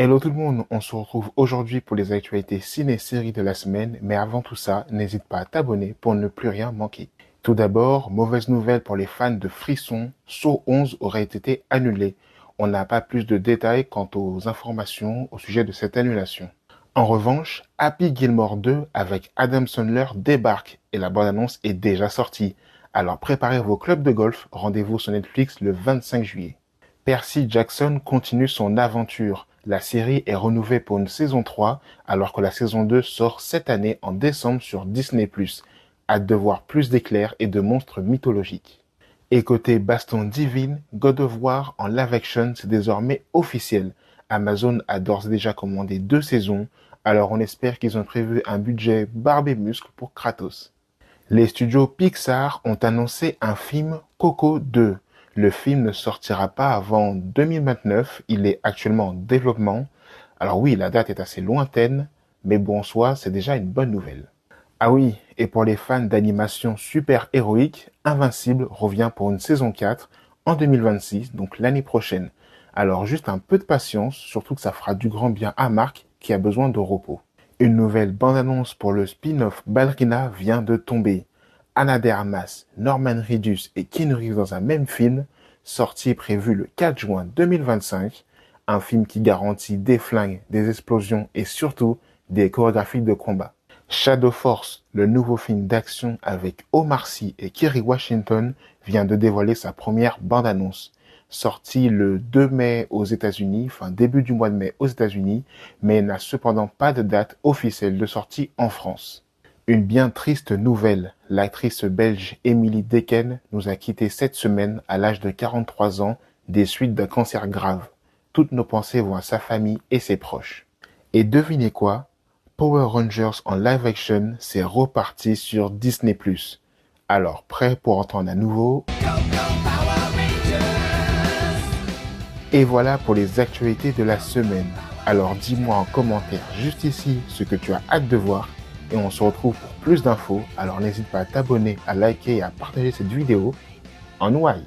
Hello tout le monde, on se retrouve aujourd'hui pour les actualités ciné-séries de la semaine, mais avant tout ça, n'hésite pas à t'abonner pour ne plus rien manquer. Tout d'abord, mauvaise nouvelle pour les fans de Frisson, Saw 11 aurait été annulé. On n'a pas plus de détails quant aux informations au sujet de cette annulation. En revanche, Happy Gilmore 2 avec Adam Sandler débarque et la bande-annonce est déjà sortie. Alors préparez vos clubs de golf, rendez-vous sur Netflix le 25 juillet. Percy Jackson continue son aventure. La série est renouvelée pour une saison 3, alors que la saison 2 sort cette année en décembre sur Disney+. Hâte de voir plus d'éclairs et de monstres mythologiques. Et côté baston divine, God of War en live action, c'est désormais officiel. Amazon a d'ores et déjà commandé 2 saisons, alors on espère qu'ils ont prévu un budget barbe et muscle pour Kratos. Les studios Pixar ont annoncé un film Coco 2. Le film ne sortira pas avant 2029, il est actuellement en développement. Alors oui, la date est assez lointaine, mais bon en soi, c'est déjà une bonne nouvelle. Ah oui, et pour les fans d'animation super-héroïque, Invincible revient pour une saison 4 en 2026, donc l'année prochaine. Alors juste un peu de patience, surtout que ça fera du grand bien à Marc qui a besoin de repos. Une nouvelle bande-annonce pour le spin-off Ballerina vient de tomber. Ana de Armas, Norman Reedus et Keanu Reeves dans un même film, sorti et prévu le 4 juin 2025, un film qui garantit des flingues, des explosions et surtout des chorégraphies de combat. Shadow Force, le nouveau film d'action avec Omar Sy et Kerry Washington, vient de dévoiler sa première bande-annonce. Sorti le 2 mai aux États-Unis, enfin début du mois de mai aux États-Unis, mais n'a cependant pas de date officielle de sortie en France. Une bien triste nouvelle, l'actrice belge Emily Dequesne nous a quittés cette semaine à l'âge de 43 ans des suites d'un cancer grave. Toutes nos pensées vont à sa famille et ses proches. Et devinez quoi? Power Rangers en live action, c'est reparti sur Disney+. Alors, prêt pour entendre à nouveau? Et voilà pour les actualités de la semaine. Alors dis-moi en commentaire juste ici ce que tu as hâte de voir et on se retrouve pour plus d'infos. Alors n'hésite pas à t'abonner, à liker et à partager cette vidéo en ouaille.